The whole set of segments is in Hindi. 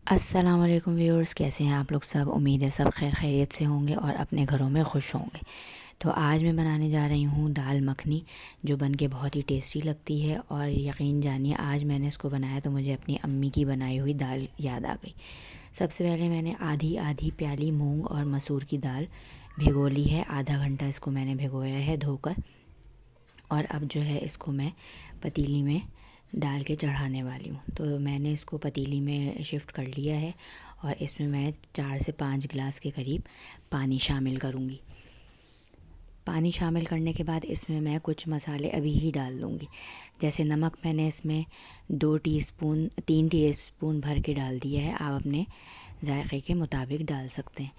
अस्सलाम वालेकुम व्यूअर्स, कैसे हैं आप लोग सब। उम्मीद है सब खैर खैरियत से होंगे और अपने घरों में खुश होंगे। तो आज मैं बनाने जा रही हूँ दाल मखनी, जो बन के बहुत ही टेस्टी लगती है। और यकीन जानिए, आज मैंने इसको बनाया तो मुझे अपनी अम्मी की बनाई हुई दाल याद आ गई। सबसे पहले मैंने आधी आधी प्याली मूंग और मसूर की दाल भिगो ली है। आधा घंटा इसको मैंने भिगोया है धोकर। और अब जो है इसको मैं पतीली में डाल के चढ़ाने वाली हूँ। तो मैंने इसको पतीली में शिफ्ट कर लिया है और इसमें मैं 4 से 5 गिलास के करीब पानी शामिल करूँगी। पानी शामिल करने के बाद इसमें मैं कुछ मसाले अभी ही डाल दूँगी। जैसे नमक मैंने इसमें 3 टीस्पून भर के डाल दिया है। आप अपने जायके के मुताबिक डाल सकते हैं।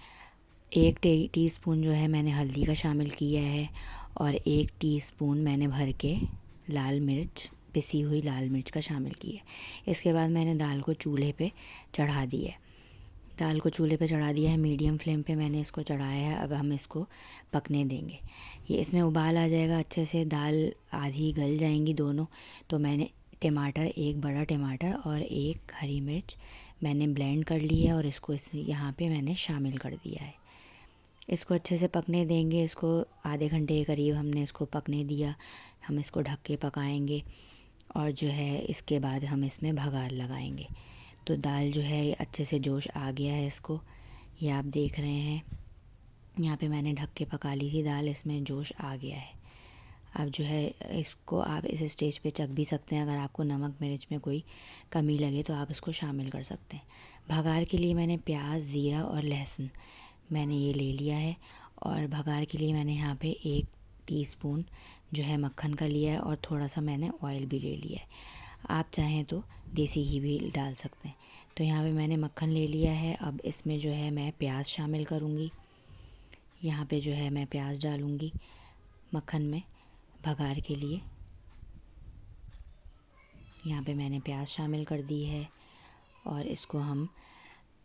1 टीस्पून जो है मैंने हल्दी का शामिल किया है और 1 टीस्पून मैंने भर के लाल मिर्च, पिसी हुई लाल मिर्च का शामिल किया है। इसके बाद मैंने दाल को चूल्हे पे चढ़ा दिया है। दाल को चूल्हे पे चढ़ा दिया है, मीडियम फ्लेम पे मैंने इसको चढ़ाया है। अब हम इसको पकने देंगे। ये इसमें उबाल आ जाएगा अच्छे से, दाल आधी गल जाएंगी दोनों। तो मैंने टमाटर, 1 बड़ा टमाटर और 1 हरी मिर्च मैंने ब्लेंड कर ली है और इसको यहाँ पे मैंने शामिल कर दिया है। इसको अच्छे से पकने देंगे। इसको आधे घंटे के करीब हमने इसको पकने दिया। हम इसको ढक के पकाएंगे और जो है इसके बाद हम इसमें भगार लगाएंगे। तो दाल जो है अच्छे से जोश आ गया है इसको, ये आप देख रहे हैं। यहाँ पे मैंने ढक के पका ली थी दाल, इसमें जोश आ गया है। अब जो है इसको आप इस स्टेज पे चख भी सकते हैं। अगर आपको नमक मिर्च में कोई कमी लगे तो आप इसको शामिल कर सकते हैं। भगार के लिए मैंने प्याज, ज़ीरा और लहसुन मैंने ये ले लिया है। और भगार के लिए मैंने यहाँ पे 1 टीस्पून जो है मक्खन का लिया है और थोड़ा सा मैंने ऑयल भी ले लिया है। आप चाहें तो देसी घी भी डाल सकते हैं। तो यहाँ पे मैंने मक्खन ले लिया है। अब इसमें जो है मैं प्याज शामिल करूँगी। यहाँ पे जो है मैं प्याज डालूँगी मक्खन में भगार के लिए। यहाँ पे मैंने प्याज शामिल कर दी है और इसको हम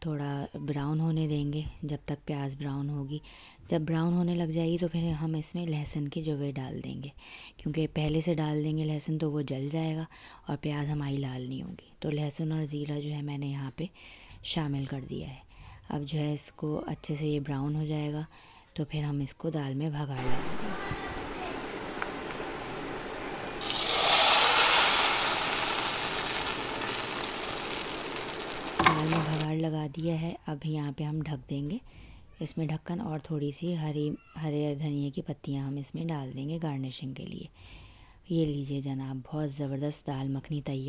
थोड़ा ब्राउन होने देंगे, जब तक प्याज ब्राउन होगी। जब ब्राउन होने लग जाएगी तो फिर हम इसमें लहसुन के जवे डाल देंगे, क्योंकि पहले से डाल देंगे लहसुन तो वो जल जाएगा और प्याज हमारी लाल नहीं होगी। तो लहसुन और ज़ीरा जो है मैंने यहाँ पे शामिल कर दिया है। अब जो है इसको अच्छे से ये ब्राउन हो जाएगा तो फिर हम इसको दाल में भगाड़ लगाएंगे। दाल में भगाड़ लगा दिया है। अब यहाँ पे हम ढक देंगे इसमें ढक्कन, और थोड़ी सी हरे धनिए की पत्तियाँ हम इसमें डाल देंगे गार्निशिंग के लिए। ये लीजिए जनाब, बहुत ज़बरदस्त दाल मखनी तैयार।